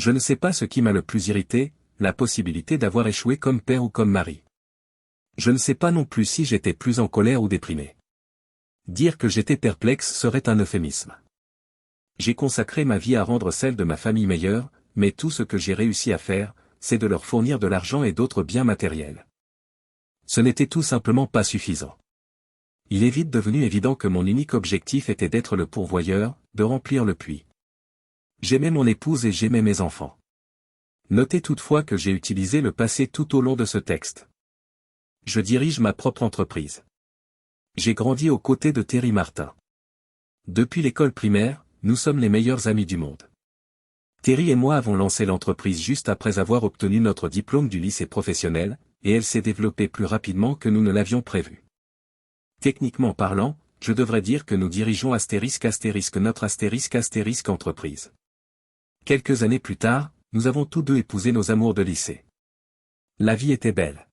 Je ne sais pas ce qui m'a le plus irrité, la possibilité d'avoir échoué comme père ou comme mari. Je ne sais pas non plus si j'étais plus en colère ou déprimé. Dire que j'étais perplexe serait un euphémisme. J'ai consacré ma vie à rendre celle de ma famille meilleure, mais tout ce que j'ai réussi à faire, c'est de leur fournir de l'argent et d'autres biens matériels. Ce n'était tout simplement pas suffisant. Il est vite devenu évident que mon unique objectif était d'être le pourvoyeur, de remplir le puits. J'aimais mon épouse et j'aimais mes enfants. Notez toutefois que j'ai utilisé le passé tout au long de ce texte. Je dirige ma propre entreprise. J'ai grandi aux côtés de Terry Martin. Depuis l'école primaire, nous sommes les meilleurs amis du monde. Terry et moi avons lancé l'entreprise juste après avoir obtenu notre diplôme du lycée professionnel, et elle s'est développée plus rapidement que nous ne l'avions prévu. Techniquement parlant, je devrais dire que nous dirigeons notre entreprise. Quelques années plus tard, nous avons tous deux épousé nos amours de lycée. La vie était belle.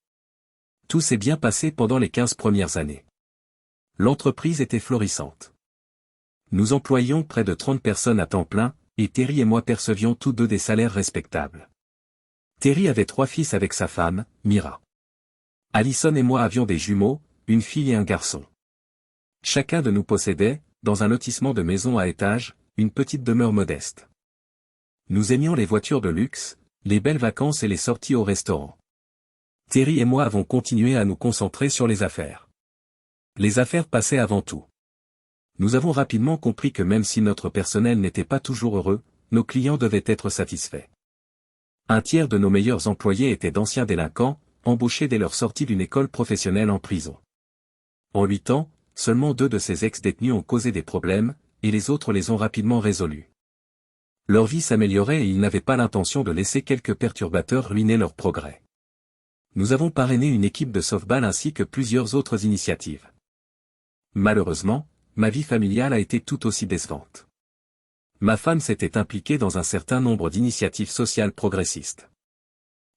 Tout s'est bien passé pendant les 15 premières années. L'entreprise était florissante. Nous employions près de 30 personnes à temps plein, et Terry et moi percevions tous deux des salaires respectables. Terry avait 3 fils avec sa femme, Mira. Allison et moi avions des jumeaux, une fille et un garçon. Chacun de nous possédait, dans un lotissement de maisons à étages, une petite demeure modeste. Nous aimions les voitures de luxe, les belles vacances et les sorties au restaurant. Terry et moi avons continué à nous concentrer sur les affaires. Les affaires passaient avant tout. Nous avons rapidement compris que même si notre personnel n'était pas toujours heureux, nos clients devaient être satisfaits. Un tiers de nos meilleurs employés étaient d'anciens délinquants, embauchés dès leur sortie d'une école professionnelle en prison. En 8 ans, seulement 2 de ces ex-détenus ont causé des problèmes, et les autres les ont rapidement résolus. Leur vie s'améliorait et ils n'avaient pas l'intention de laisser quelques perturbateurs ruiner leur progrès. Nous avons parrainé une équipe de softball ainsi que plusieurs autres initiatives. Malheureusement, ma vie familiale a été tout aussi décevante. Ma femme s'était impliquée dans un certain nombre d'initiatives sociales progressistes.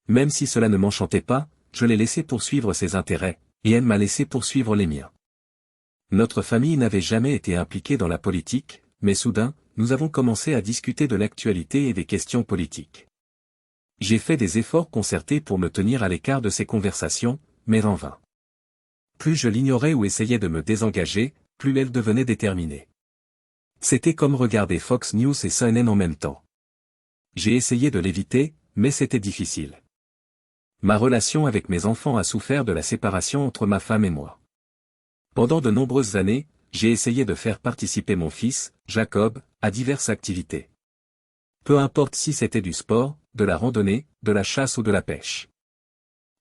Même si cela ne m'enchantait pas, je l'ai laissé poursuivre ses intérêts, et elle m'a laissé poursuivre les miens. Notre famille n'avait jamais été impliquée dans la politique, mais soudain, nous avons commencé à discuter de l'actualité et des questions politiques. J'ai fait des efforts concertés pour me tenir à l'écart de ces conversations, mais en vain. Plus je l'ignorais ou essayais de me désengager, plus elle devenait déterminée. C'était comme regarder Fox News et CNN en même temps. J'ai essayé de l'éviter, mais c'était difficile. Ma relation avec mes enfants a souffert de la séparation entre ma femme et moi. Pendant de nombreuses années, j'ai essayé de faire participer mon fils, Jacob, à diverses activités. Peu importe si c'était du sport, de la randonnée, de la chasse ou de la pêche.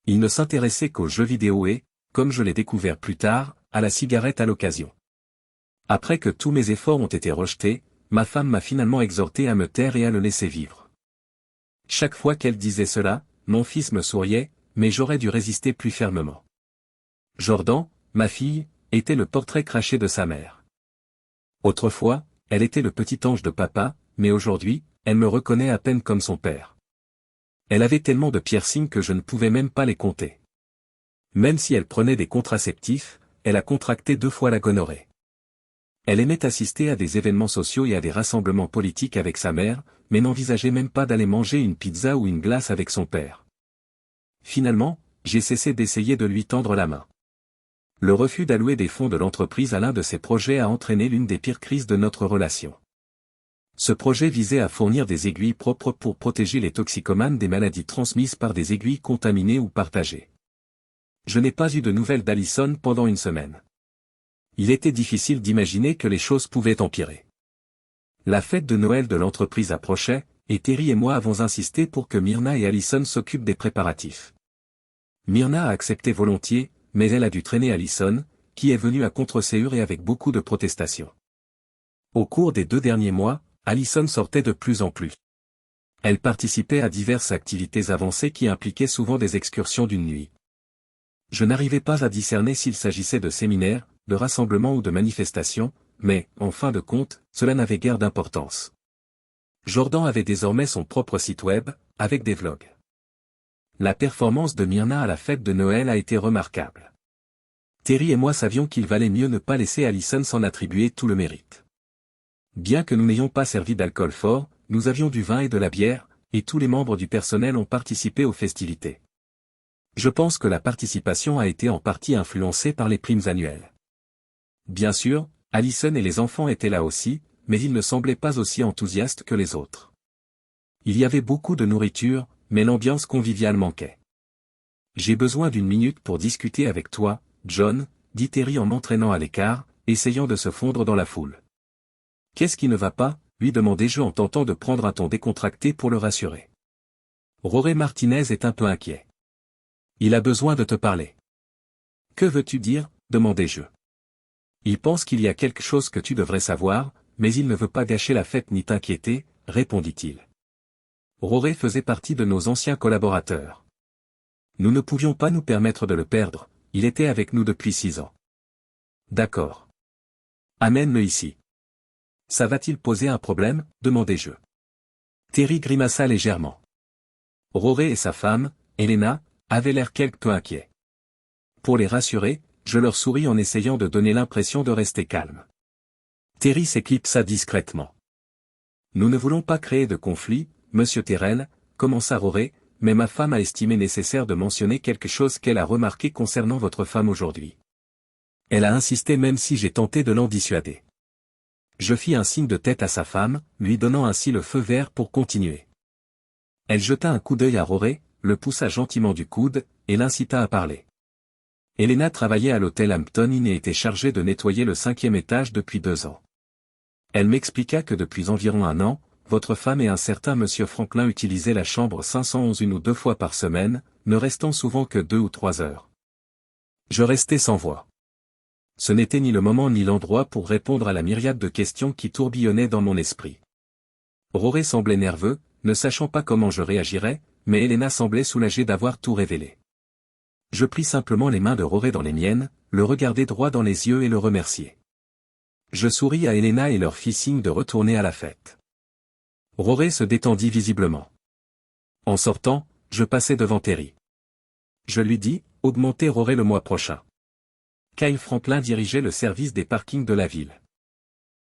Il ne s'intéressait qu'aux jeux vidéo et, comme je l'ai découvert plus tard, à la cigarette à l'occasion. Après que tous mes efforts ont été rejetés, ma femme m'a finalement exhorté à me taire et à le laisser vivre. Chaque fois qu'elle disait cela, mon fils me souriait, mais j'aurais dû résister plus fermement. Jordan, ma fille, était le portrait craché de sa mère. Autrefois, elle était le petit ange de papa, mais aujourd'hui, elle me reconnaît à peine comme son père. Elle avait tellement de piercings que je ne pouvais même pas les compter. Même si elle prenait des contraceptifs, elle a contracté 2 fois la gonorrhée. Elle aimait assister à des événements sociaux et à des rassemblements politiques avec sa mère, mais n'envisageait même pas d'aller manger une pizza ou une glace avec son père. Finalement, j'ai cessé d'essayer de lui tendre la main. Le refus d'allouer des fonds de l'entreprise à l'un de ses projets a entraîné l'une des pires crises de notre relation. Ce projet visait à fournir des aiguilles propres pour protéger les toxicomanes des maladies transmises par des aiguilles contaminées ou partagées. Je n'ai pas eu de nouvelles d'Allison pendant une semaine. Il était difficile d'imaginer que les choses pouvaient empirer. La fête de Noël de l'entreprise approchait, et Terry et moi avons insisté pour que Myrna et Allison s'occupent des préparatifs. Myrna a accepté volontiers, mais elle a dû traîner Allison, qui est venue à contre-séure et avec beaucoup de protestations. Au cours des 2 derniers mois, Allison sortait de plus en plus. Elle participait à diverses activités avancées qui impliquaient souvent des excursions d'une nuit. Je n'arrivais pas à discerner s'il s'agissait de séminaires, de rassemblements ou de manifestations, mais, en fin de compte, cela n'avait guère d'importance. Jordan avait désormais son propre site web, avec des vlogs. La performance de Myrna à la fête de Noël a été remarquable. Terry et moi savions qu'il valait mieux ne pas laisser Allison s'en attribuer tout le mérite. Bien que nous n'ayons pas servi d'alcool fort, nous avions du vin et de la bière, et tous les membres du personnel ont participé aux festivités. Je pense que la participation a été en partie influencée par les primes annuelles. Bien sûr, Allison et les enfants étaient là aussi, mais ils ne semblaient pas aussi enthousiastes que les autres. Il y avait beaucoup de nourriture, mais l'ambiance conviviale manquait. J'ai besoin d'une minute pour discuter avec toi, John, dit Terry en m'entraînant à l'écart, essayant de se fondre dans la foule. Qu'est-ce qui ne va pas, lui demandai-je en tentant de prendre un ton décontracté pour le rassurer. Rory Martinez est un peu inquiet. Il a besoin de te parler. Que veux-tu dire, demandai-je. Il pense qu'il y a quelque chose que tu devrais savoir, mais il ne veut pas gâcher la fête ni t'inquiéter, répondit-il. Rory faisait partie de nos anciens collaborateurs. Nous ne pouvions pas nous permettre de le perdre, il était avec nous depuis 6 ans. D'accord. Amène-le ici. Ça va-t-il poser un problème, demandai-je. Terry grimaça légèrement. Rory et sa femme, Elena, avaient l'air quelque peu inquiets. Pour les rassurer, je leur souris en essayant de donner l'impression de rester calme. Terry s'éclipsa discrètement. Nous ne voulons pas créer de conflit, monsieur Terrell, commença Rory, mais ma femme a estimé nécessaire de mentionner quelque chose qu'elle a remarqué concernant votre femme aujourd'hui. Elle a insisté même si j'ai tenté de l'en dissuader. Je fis un signe de tête à sa femme, lui donnant ainsi le feu vert pour continuer. Elle jeta un coup d'œil à Rory, le poussa gentiment du coude, et l'incita à parler. Elena travaillait à l'hôtel Hampton Inn et était chargée de nettoyer le 5e étage depuis 2 ans. Elle m'expliqua que depuis environ 1 an, votre femme et un certain monsieur Franklin utilisaient la chambre 511 1 ou 2 fois par semaine, ne restant souvent que 2 ou 3 heures. Je restai sans voix. Ce n'était ni le moment ni l'endroit pour répondre à la myriade de questions qui tourbillonnaient dans mon esprit. Rory semblait nerveux, ne sachant pas comment je réagirais, mais Elena semblait soulagée d'avoir tout révélé. Je pris simplement les mains de Rory dans les miennes, le regardai droit dans les yeux et le remerciai. Je souris à Elena et leur fis signe de retourner à la fête. Rory se détendit visiblement. En sortant, je passai devant Terry. Je lui dis, augmentez Rory le mois prochain. Kyle Franklin dirigeait le service des parkings de la ville.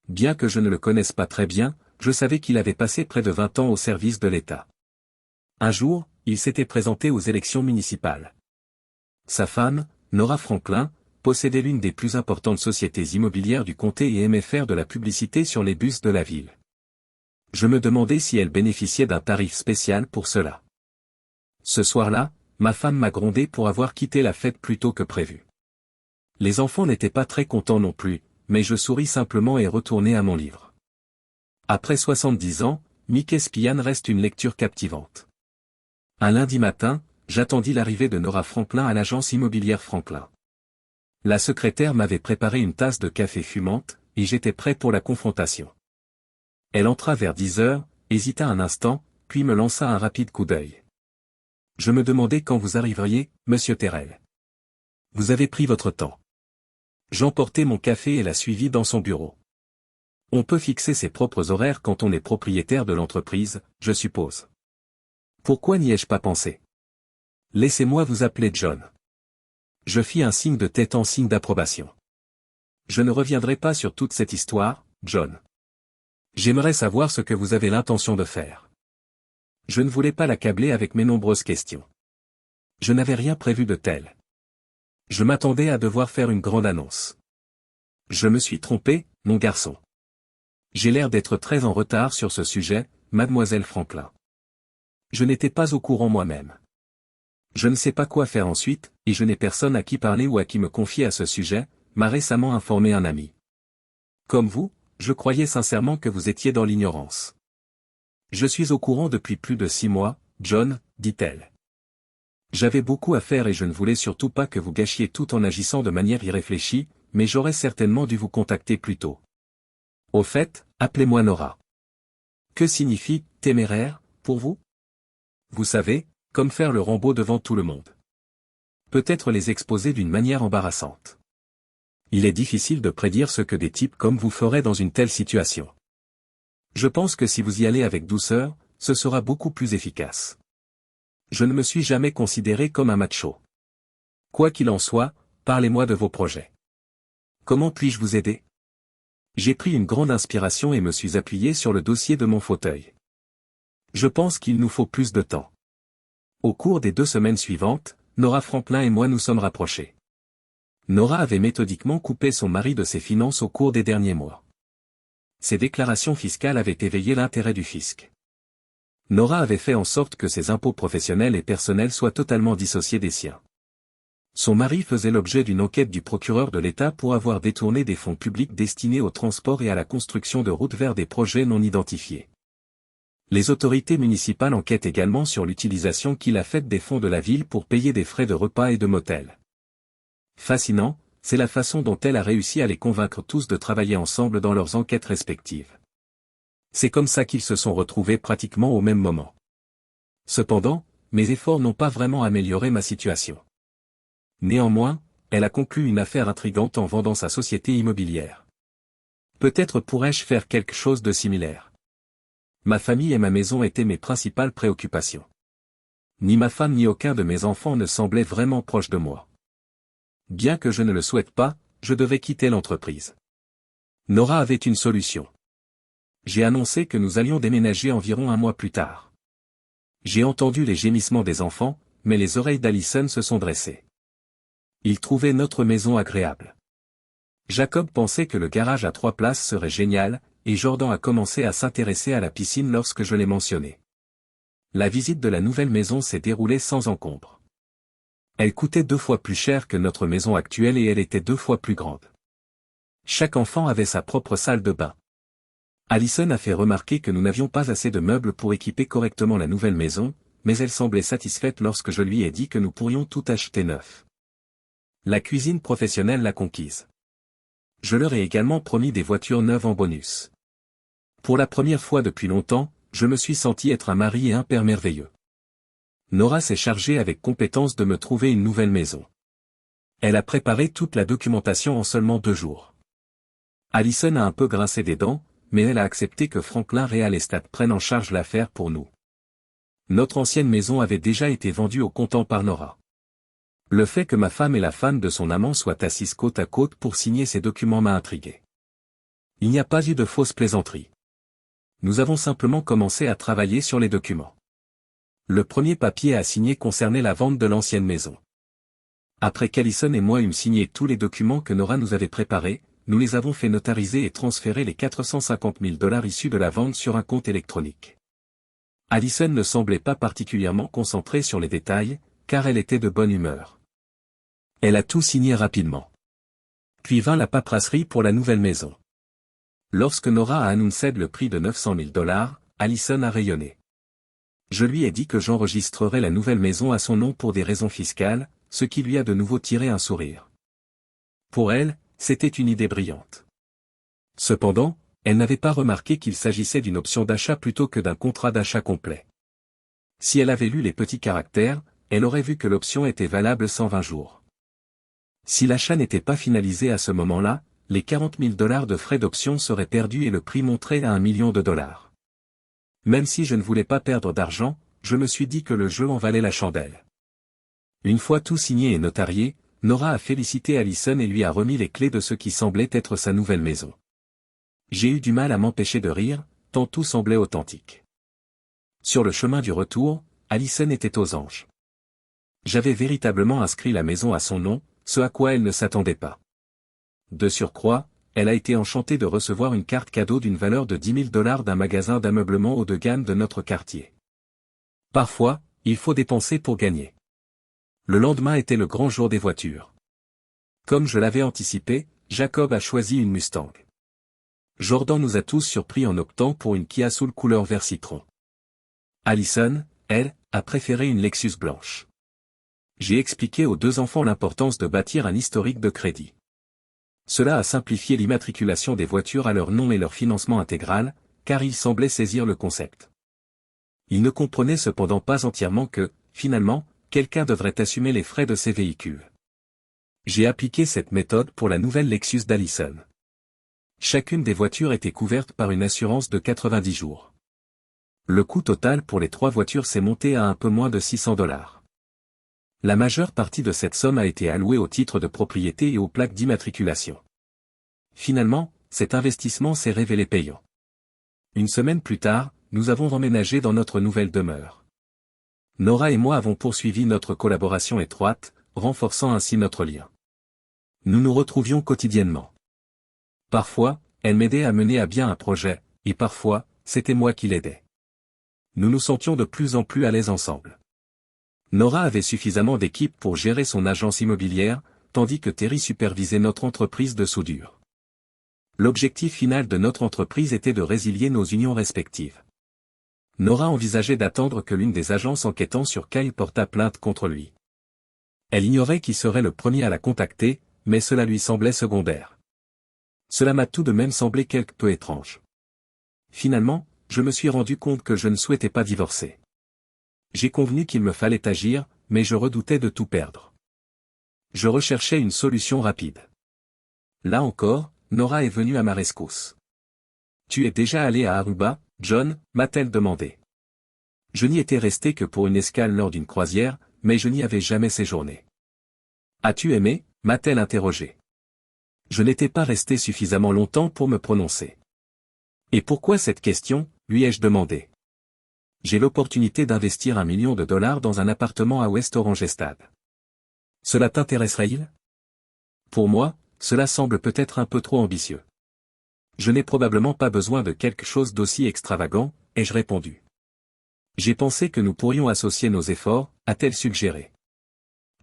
Bien que je ne le connaisse pas très bien, je savais qu'il avait passé près de 20 ans au service de l'État. Un jour, il s'était présenté aux élections municipales. Sa femme, Nora Franklin, possédait l'une des plus importantes sociétés immobilières du comté et aimait faire de la publicité sur les bus de la ville. Je me demandais si elle bénéficiait d'un tarif spécial pour cela. Ce soir-là, ma femme m'a grondé pour avoir quitté la fête plus tôt que prévu. Les enfants n'étaient pas très contents non plus, mais je souris simplement et retournai à mon livre. Après 70 ans, Mickey Spian reste une lecture captivante. Un lundi matin, j'attendis l'arrivée de Nora Franklin à l'agence immobilière Franklin. La secrétaire m'avait préparé une tasse de café fumante, et j'étais prêt pour la confrontation. Elle entra vers 10 heures, hésita un instant, puis me lança un rapide coup d'œil. Je me demandais quand vous arriveriez, monsieur Terrell. Vous avez pris votre temps. J'emportai mon café et la suivis dans son bureau. On peut fixer ses propres horaires quand on est propriétaire de l'entreprise, je suppose. Pourquoi n'y ai-je pas pensé? Laissez-moi vous appeler John. Je fis un signe de tête en signe d'approbation. Je ne reviendrai pas sur toute cette histoire, John. J'aimerais savoir ce que vous avez l'intention de faire. Je ne voulais pas l'accabler avec mes nombreuses questions. Je n'avais rien prévu de tel. Je m'attendais à devoir faire une grande annonce. Je me suis trompé, mon garçon. J'ai l'air d'être très en retard sur ce sujet, mademoiselle Franklin. Je n'étais pas au courant moi-même. Je ne sais pas quoi faire ensuite, et je n'ai personne à qui parler ou à qui me confier à ce sujet, m'a récemment informé un ami. Comme vous, je croyais sincèrement que vous étiez dans l'ignorance. Je suis au courant depuis plus de 6 mois, John, dit-elle. J'avais beaucoup à faire et je ne voulais surtout pas que vous gâchiez tout en agissant de manière irréfléchie, mais j'aurais certainement dû vous contacter plus tôt. Au fait, appelez-moi Nora. Que signifie « téméraire » pour vous? Vous savez, comme faire le Rambo devant tout le monde. Peut-être les exposer d'une manière embarrassante. Il est difficile de prédire ce que des types comme vous feraient dans une telle situation. Je pense que si vous y allez avec douceur, ce sera beaucoup plus efficace. Je ne me suis jamais considéré comme un macho. Quoi qu'il en soit, parlez-moi de vos projets. Comment puis-je vous aider? J'ai pris une grande inspiration et me suis appuyé sur le dossier de mon fauteuil. Je pense qu'il nous faut plus de temps. Au cours des 2 semaines suivantes, Nora Franklin et moi nous sommes rapprochés. Nora avait méthodiquement coupé son mari de ses finances au cours des derniers mois. Ses déclarations fiscales avaient éveillé l'intérêt du fisc. Nora avait fait en sorte que ses impôts professionnels et personnels soient totalement dissociés des siens. Son mari faisait l'objet d'une enquête du procureur de l'État pour avoir détourné des fonds publics destinés au transport et à la construction de routes vers des projets non identifiés. Les autorités municipales enquêtent également sur l'utilisation qu'il a faite des fonds de la ville pour payer des frais de repas et de motel. Fascinant, c'est la façon dont elle a réussi à les convaincre tous de travailler ensemble dans leurs enquêtes respectives. C'est comme ça qu'ils se sont retrouvés pratiquement au même moment. Cependant, mes efforts n'ont pas vraiment amélioré ma situation. Néanmoins, elle a conclu une affaire intrigante en vendant sa société immobilière. Peut-être pourrais-je faire quelque chose de similaire. Ma famille et ma maison étaient mes principales préoccupations. Ni ma femme ni aucun de mes enfants ne semblaient vraiment proches de moi. Bien que je ne le souhaite pas, je devais quitter l'entreprise. Nora avait une solution. J'ai annoncé que nous allions déménager environ 1 mois plus tard. J'ai entendu les gémissements des enfants, mais les oreilles d'Alison se sont dressées. Il trouvait notre maison agréable. Jacob pensait que le garage à 3 places serait génial, et Jordan a commencé à s'intéresser à la piscine lorsque je l'ai mentionné. La visite de la nouvelle maison s'est déroulée sans encombre. Elle coûtait 2 fois plus cher que notre maison actuelle et elle était 2 fois plus grande. Chaque enfant avait sa propre salle de bain. Alison a fait remarquer que nous n'avions pas assez de meubles pour équiper correctement la nouvelle maison, mais elle semblait satisfaite lorsque je lui ai dit que nous pourrions tout acheter neuf. La cuisine professionnelle l'a conquise. Je leur ai également promis des voitures neuves en bonus. Pour la première fois depuis longtemps, je me suis senti être un mari et un père merveilleux. Nora s'est chargée avec compétence de me trouver une nouvelle maison. Elle a préparé toute la documentation en seulement 2 jours. Alison a un peu grincé des dents, mais elle a accepté que Franklin Real Estate prenne en charge l'affaire pour nous. Notre ancienne maison avait déjà été vendue au comptant par Nora. Le fait que ma femme et la femme de son amant soient assises côte à côte pour signer ces documents m'a intrigué. Il n'y a pas eu de fausses plaisanteries. Nous avons simplement commencé à travailler sur les documents. Le premier papier à signer concernait la vente de l'ancienne maison. Après qu'Alison et moi eûmes signé tous les documents que Nora nous avait préparés, nous les avons fait notariser et transférer les 450 000 $ issus de la vente sur un compte électronique. Alison ne semblait pas particulièrement concentrée sur les détails, car elle était de bonne humeur. Elle a tout signé rapidement. Puis vint la paperasserie pour la nouvelle maison. Lorsque Nora a annoncé le prix de 900 000 $, Alison a rayonné. Je lui ai dit que j'enregistrerais la nouvelle maison à son nom pour des raisons fiscales, ce qui lui a de nouveau tiré un sourire. Pour elle, c'était une idée brillante. Cependant, elle n'avait pas remarqué qu'il s'agissait d'une option d'achat plutôt que d'un contrat d'achat complet. Si elle avait lu les petits caractères, elle aurait vu que l'option était valable 120 jours. Si l'achat n'était pas finalisé à ce moment-là, les 40 000 $ de frais d'option seraient perdus et le prix monterait à $1 million. Même si je ne voulais pas perdre d'argent, je me suis dit que le jeu en valait la chandelle. Une fois tout signé et notarié, Nora a félicité Alison et lui a remis les clés de ce qui semblait être sa nouvelle maison. J'ai eu du mal à m'empêcher de rire, tant tout semblait authentique. Sur le chemin du retour, Alison était aux anges. J'avais véritablement inscrit la maison à son nom, ce à quoi elle ne s'attendait pas. De surcroît, elle a été enchantée de recevoir une carte cadeau d'une valeur de 10 000 $ d'un magasin d'ameublement haut de gamme de notre quartier. Parfois, il faut dépenser pour gagner. Le lendemain était le grand jour des voitures. Comme je l'avais anticipé, Jacob a choisi une Mustang. Jordan nous a tous surpris en optant pour une Kia Soul couleur vert citron. Alison, elle, a préféré une Lexus blanche. J'ai expliqué aux 2 enfants l'importance de bâtir un historique de crédit. Cela a simplifié l'immatriculation des voitures à leur nom et leur financement intégral, car ils semblaient saisir le concept. Ils ne comprenaient cependant pas entièrement que, finalement, quelqu'un devrait assumer les frais de ces véhicules. J'ai appliqué cette méthode pour la nouvelle Lexus d'Alison. Chacune des voitures était couverte par une assurance de 90 jours. Le coût total pour les 3 voitures s'est monté à un peu moins de 600 $. La majeure partie de cette somme a été allouée au titre de propriété et aux plaques d'immatriculation. Finalement, cet investissement s'est révélé payant. Une semaine plus tard, nous avons emménagé dans notre nouvelle demeure. Nora et moi avons poursuivi notre collaboration étroite, renforçant ainsi notre lien. Nous nous retrouvions quotidiennement. Parfois, elle m'aidait à mener à bien un projet, et parfois, c'était moi qui l'aidais. Nous nous sentions de plus en plus à l'aise ensemble. Nora avait suffisamment d'équipe pour gérer son agence immobilière, tandis que Terry supervisait notre entreprise de soudure. L'objectif final de notre entreprise était de résilier nos unions respectives. Nora envisageait d'attendre que l'une des agences enquêtant sur Kyle portât plainte contre lui. Elle ignorait qui serait le premier à la contacter, mais cela lui semblait secondaire. Cela m'a tout de même semblé quelque peu étrange. Finalement, je me suis rendu compte que je ne souhaitais pas divorcer. J'ai convenu qu'il me fallait agir, mais je redoutais de tout perdre. Je recherchais une solution rapide. Là encore, Nora est venue à ma rescousse. « Tu es déjà allé à Aruba, John ?» m'a-t-elle demandé. Je n'y étais resté que pour une escale lors d'une croisière, mais je n'y avais jamais séjourné. « As-tu aimé ?» m'a-t-elle interrogé. Je n'étais pas resté suffisamment longtemps pour me prononcer. « Et pourquoi cette question ?» lui ai-je demandé. « J'ai l'opportunité d'investir $1 million dans un appartement à West Orangestad. Cela t'intéresserait-il ? Pour moi, cela semble peut-être un peu trop ambitieux. Je n'ai probablement pas besoin de quelque chose d'aussi extravagant, ai-je répondu. J'ai pensé que nous pourrions associer nos efforts, a-t-elle suggéré.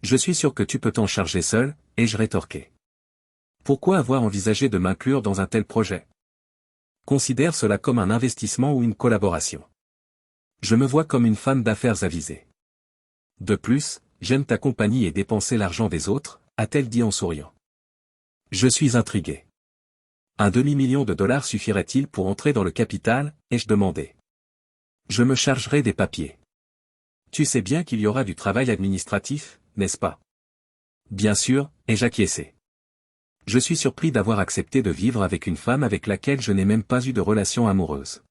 Je suis sûr que tu peux t'en charger seul, ai-je rétorqué. Pourquoi avoir envisagé de m'inclure dans un tel projet ? Considère cela comme un investissement ou une collaboration. Je me vois comme une femme d'affaires avisée. De plus, j'aime ta compagnie et dépenser l'argent des autres, a-t-elle dit en souriant. Je suis intrigué. Un demi-million de dollars suffirait-il pour entrer dans le capital, ai-je demandé. Je me chargerai des papiers. Tu sais bien qu'il y aura du travail administratif, n'est-ce pas? Bien sûr, ai-je acquiescé. Je suis surpris d'avoir accepté de vivre avec une femme avec laquelle je n'ai même pas eu de relation amoureuse.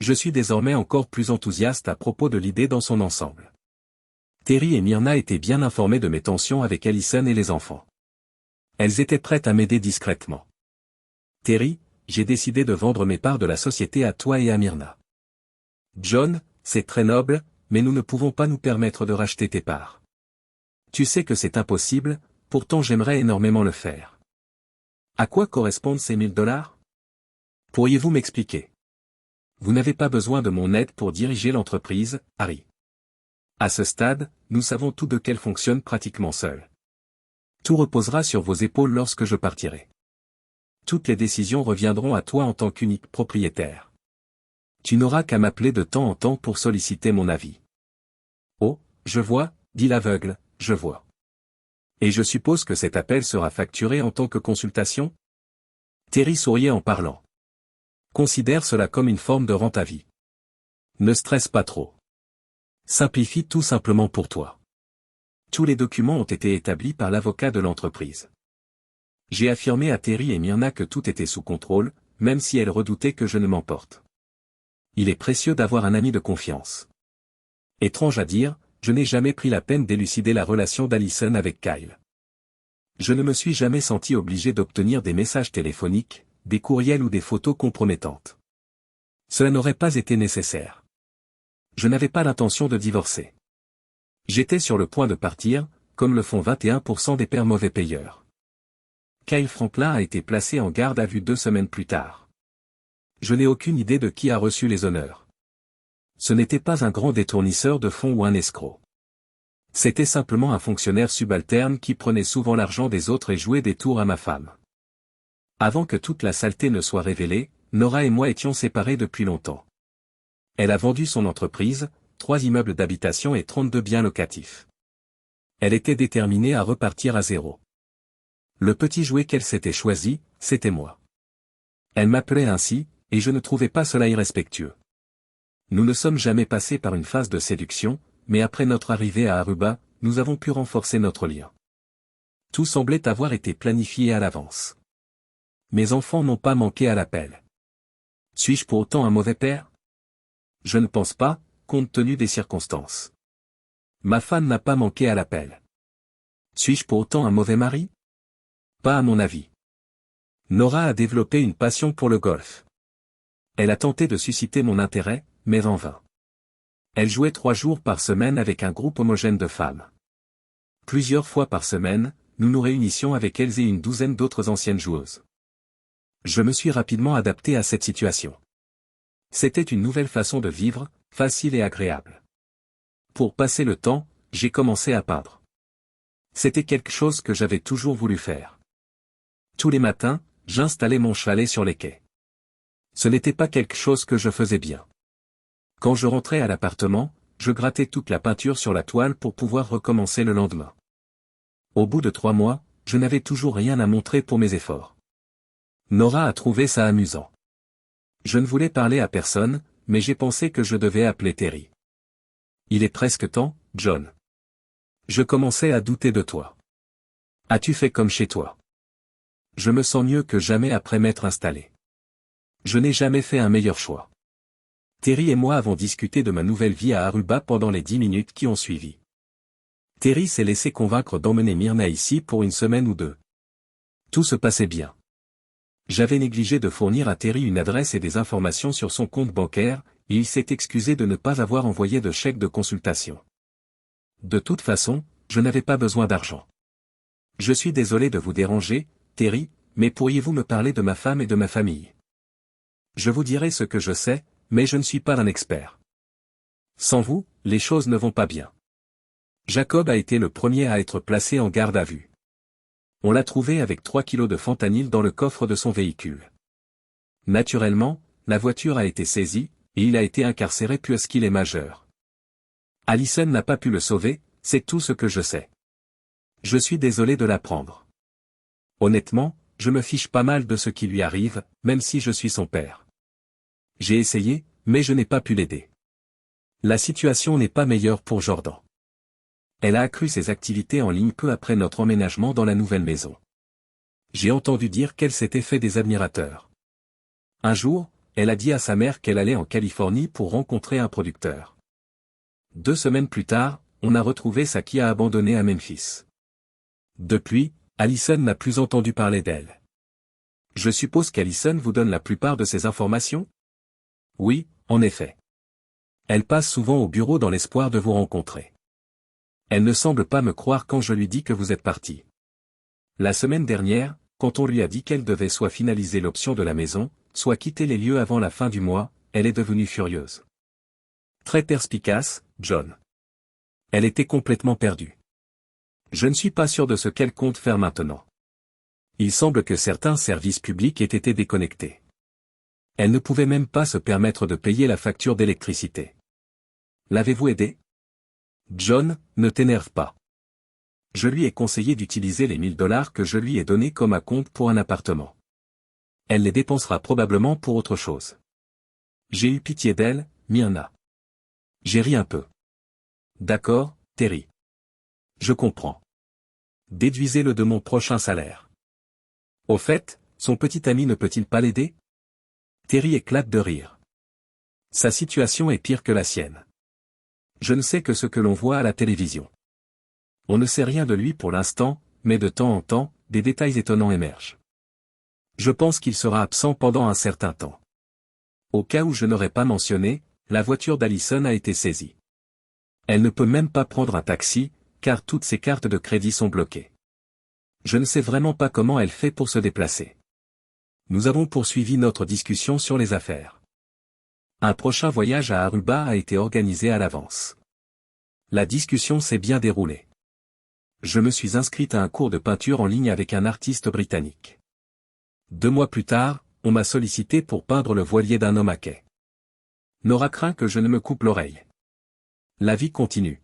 Je suis désormais encore plus enthousiaste à propos de l'idée dans son ensemble. Terry et Myrna étaient bien informées de mes tensions avec Allison et les enfants. Elles étaient prêtes à m'aider discrètement. Terry, j'ai décidé de vendre mes parts de la société à toi et à Myrna. John, c'est très noble, mais nous ne pouvons pas nous permettre de racheter tes parts. Tu sais que c'est impossible, pourtant j'aimerais énormément le faire. À quoi correspondent ces $1000 ? Pourriez-vous m'expliquer ? Vous n'avez pas besoin de mon aide pour diriger l'entreprise, Harry. À ce stade, nous savons tous deux qu'elle fonctionne pratiquement seule. Tout reposera sur vos épaules lorsque je partirai. Toutes les décisions reviendront à toi en tant qu'unique propriétaire. Tu n'auras qu'à m'appeler de temps en temps pour solliciter mon avis. Oh, je vois, dit l'aveugle, je vois. Et je suppose que cet appel sera facturé en tant que consultation ? Terry souriait en parlant. Considère cela comme une forme de rente à vie. Ne stresse pas trop. Simplifie tout simplement pour toi. Tous les documents ont été établis par l'avocat de l'entreprise. J'ai affirmé à Terry et Myrna que tout était sous contrôle, même si elles redoutaient que je ne m'emporte. Il est précieux d'avoir un ami de confiance. Étrange à dire, je n'ai jamais pris la peine d'élucider la relation d'Allison avec Kyle. Je ne me suis jamais senti obligé d'obtenir des messages téléphoniques, des courriels ou des photos compromettantes. Cela n'aurait pas été nécessaire. Je n'avais pas l'intention de divorcer. J'étais sur le point de partir, comme le font 21% des pères mauvais payeurs. Kyle Franklin a été placé en garde à vue 2 semaines plus tard. Je n'ai aucune idée de qui a reçu les honneurs. Ce n'était pas un grand détournisseur de fonds ou un escroc. C'était simplement un fonctionnaire subalterne qui prenait souvent l'argent des autres et jouait des tours à ma femme. Avant que toute la saleté ne soit révélée, Nora et moi étions séparés depuis longtemps. Elle a vendu son entreprise, 3 immeubles d'habitation et 32 biens locatifs. Elle était déterminée à repartir à zéro. Le petit jouet qu'elle s'était choisi, c'était moi. Elle m'appelait ainsi, et je ne trouvais pas cela irrespectueux. Nous ne sommes jamais passés par une phase de séduction, mais après notre arrivée à Aruba, nous avons pu renforcer notre lien. Tout semblait avoir été planifié à l'avance. Mes enfants n'ont pas manqué à l'appel. Suis-je pour autant un mauvais père ? Je ne pense pas, compte tenu des circonstances. Ma femme n'a pas manqué à l'appel. Suis-je pour autant un mauvais mari ? Pas à mon avis. Nora a développé une passion pour le golf. Elle a tenté de susciter mon intérêt, mais en vain. Elle jouait 3 jours par semaine avec un groupe homogène de femmes. Plusieurs fois par semaine, nous nous réunissions avec elles et une douzaine d'autres anciennes joueuses. Je me suis rapidement adapté à cette situation. C'était une nouvelle façon de vivre, facile et agréable. Pour passer le temps, j'ai commencé à peindre. C'était quelque chose que j'avais toujours voulu faire. Tous les matins, j'installais mon chalet sur les quais. Ce n'était pas quelque chose que je faisais bien. Quand je rentrais à l'appartement, je grattais toute la peinture sur la toile pour pouvoir recommencer le lendemain. Au bout de 3 mois, je n'avais toujours rien à montrer pour mes efforts. Nora a trouvé ça amusant. Je ne voulais parler à personne, mais j'ai pensé que je devais appeler Terry. Il est presque temps, John. Je commençais à douter de toi. As-tu fait comme chez toi? Je me sens mieux que jamais après m'être installé. Je n'ai jamais fait un meilleur choix. Terry et moi avons discuté de ma nouvelle vie à Aruba pendant les 10 minutes qui ont suivi. Terry s'est laissé convaincre d'emmener Myrna ici pour une semaine ou 2. Tout se passait bien. J'avais négligé de fournir à Terry une adresse et des informations sur son compte bancaire, et il s'est excusé de ne pas avoir envoyé de chèque de consultation. De toute façon, je n'avais pas besoin d'argent. Je suis désolé de vous déranger, Terry, mais pourriez-vous me parler de ma femme et de ma famille? Je vous dirai ce que je sais, mais je ne suis pas un expert. Sans vous, les choses ne vont pas bien. Jacob a été le premier à être placé en garde à vue. On l'a trouvé avec 3 kilos de fentanyl dans le coffre de son véhicule. Naturellement, la voiture a été saisie, et il a été incarcéré puisqu'il est majeur. Allison n'a pas pu le sauver, c'est tout ce que je sais. Je suis désolé de l'apprendre. Honnêtement, je me fiche pas mal de ce qui lui arrive, même si je suis son père. J'ai essayé, mais je n'ai pas pu l'aider. La situation n'est pas meilleure pour Jordan. Elle a accru ses activités en ligne peu après notre emménagement dans la nouvelle maison. J'ai entendu dire qu'elle s'était fait des admirateurs. Un jour, elle a dit à sa mère qu'elle allait en Californie pour rencontrer un producteur. 2 semaines plus tard, on a retrouvé sa Kia abandonnée à Memphis. Depuis, Allison n'a plus entendu parler d'elle. Je suppose qu'Allison vous donne la plupart de ces informations? Oui, en effet. Elle passe souvent au bureau dans l'espoir de vous rencontrer. Elle ne semble pas me croire quand je lui dis que vous êtes parti. La semaine dernière, quand on lui a dit qu'elle devait soit finaliser l'option de la maison, soit quitter les lieux avant la fin du mois, elle est devenue furieuse. Très perspicace, John. Elle était complètement perdue. Je ne suis pas sûr de ce qu'elle compte faire maintenant. Il semble que certains services publics aient été déconnectés. Elle ne pouvait même pas se permettre de payer la facture d'électricité. L'avez-vous aidé? John, ne t'énerve pas. Je lui ai conseillé d'utiliser les $1000 que je lui ai donnés comme acompte pour un appartement. Elle les dépensera probablement pour autre chose. J'ai eu pitié d'elle, Myrna. J'ai ri un peu. D'accord, Terry. Je comprends. Déduisez-le de mon prochain salaire. Au fait, son petit ami ne peut-il pas l'aider? Terry éclate de rire. Sa situation est pire que la sienne. Je ne sais que ce que l'on voit à la télévision. On ne sait rien de lui pour l'instant, mais de temps en temps, des détails étonnants émergent. Je pense qu'il sera absent pendant un certain temps. Au cas où je n'aurais pas mentionné, la voiture d'Allison a été saisie. Elle ne peut même pas prendre un taxi, car toutes ses cartes de crédit sont bloquées. Je ne sais vraiment pas comment elle fait pour se déplacer. Nous avons poursuivi notre discussion sur les affaires. Un prochain voyage à Aruba a été organisé à l'avance. La discussion s'est bien déroulée. Je me suis inscrite à un cours de peinture en ligne avec un artiste britannique. 2 mois plus tard, on m'a sollicité pour peindre le voilier d'un homme à quai. Nora craint que je ne me coupe l'oreille. La vie continue.